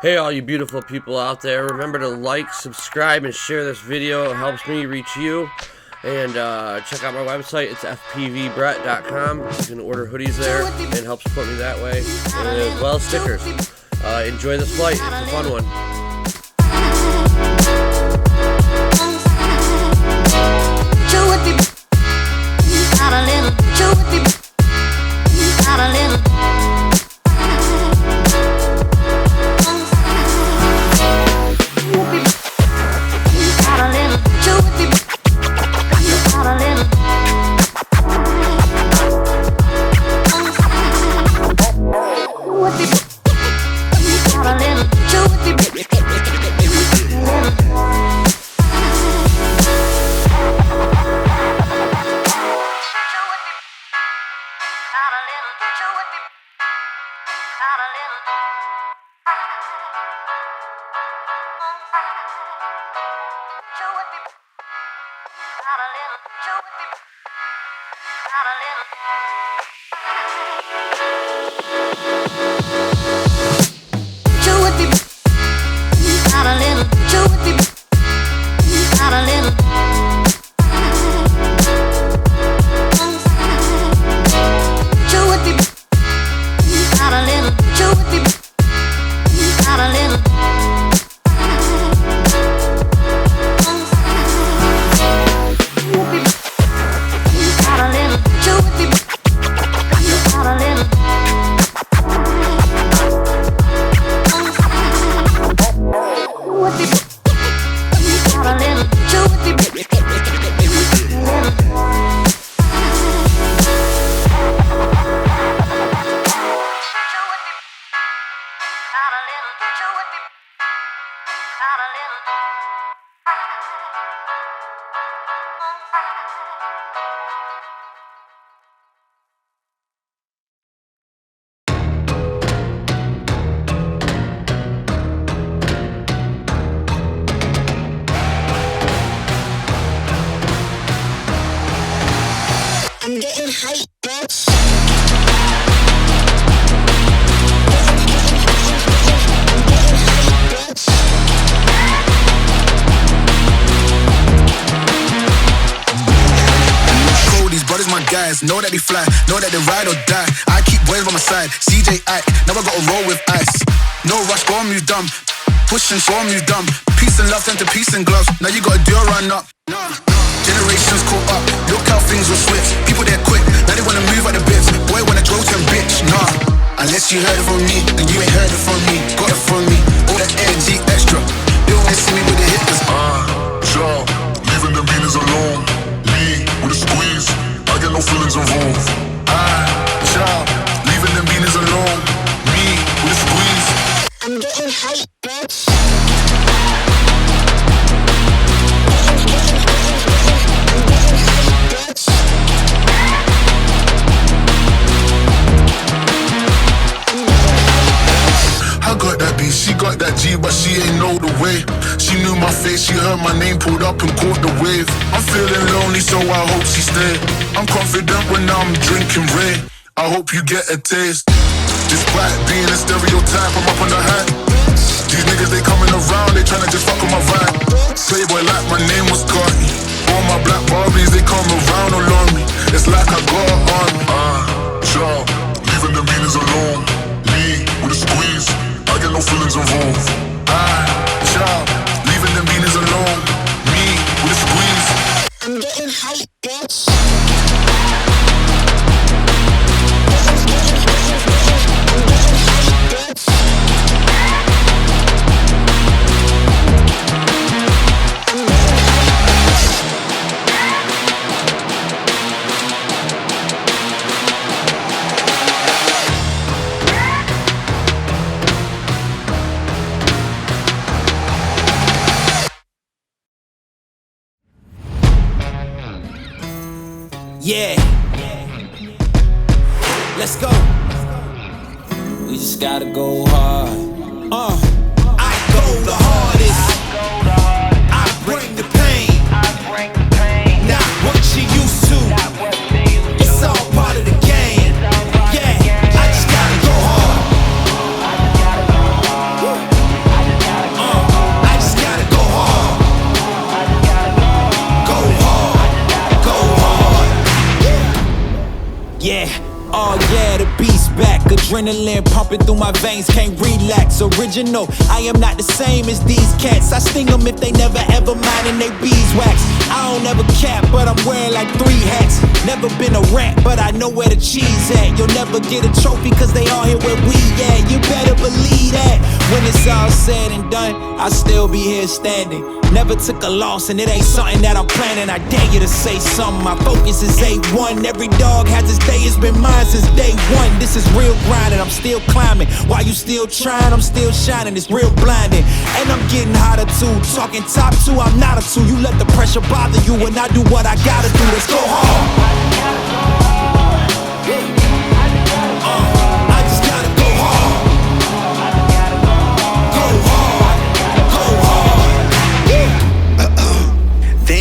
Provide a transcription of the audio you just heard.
Hey all you beautiful people out there, remember to like, subscribe, and share this video. It helps me reach you. And check out my website, it's fpvbrett.com. You can order hoodies there and help support me that way. And as well as stickers. Enjoy this flight, it's a fun one. I'm getting hype, bitch. These brothers my guys, know that they fly, know that they ride or die. I keep boys by my side, CJ Ike, now I gotta roll with ice. No rush, go on, move dumb. Pushing, so I'm move dumb. Peace and love turn to peace and gloves. Now you gotta do a run up. Generations caught up, look how things will switch. People they're quick, now they wanna move out the bits. Boy wanna grow to bitch, nah. Unless you heard it from me, then you ain't heard it from me. Got it from me, all that energy extra. They don't wanna see me with the hitters. Child, leaving the beaters alone. Me with a squeeze, I get no feelings involved. Child, leaving them beaners alone. Me with a squeeze. I'm getting hype, bitch. I got that B, she got that G, but she ain't know the way. She knew my face, she heard my name, pulled up and caught the wave. I'm feeling lonely, so I hope she stay. I'm confident when I'm drinking Ray. I hope you get a taste. Despite being a stereotype, I'm up on the hype. These niggas, they coming around, they tryna just fuck with my vibe. Playboy like my name was Carty. All my black Barbies, they come around all on me. It's like I got on me. Child, leaving the beaters alone. Me with a squeeze, I get no feelings involved. Child, leaving them beaners alone. Me with a squeeze. I'm getting hype, bitch. Yeah, let's go. We just gotta go hard. I go the hardest. I bring the pain. Not what you used to. It's all part of the game. Yeah, I just gotta go hard. Adrenaline pumping through my veins, can't relax. Original, I am not the same as these cats. I sting them if they never ever mindin' they beeswax. I don't ever cap, but I'm wearing like 3 hats. Never been a rat, but I know where the cheese at. You'll never get a trophy cause they all here where we at. You better believe that. When it's all said and done, I'll still be here standing. Never took a loss and it ain't something that I'm planning. I dare you to say something, my focus is A1. Every dog has its day, it's been mine since day one. This is real grinding, I'm still climbing. While you still trying, I'm still shining. It's real blinding, and I'm getting hotter too. Talking top 2, I'm not a 2. You let the pressure bother you when I do what I gotta do. Let's go hard.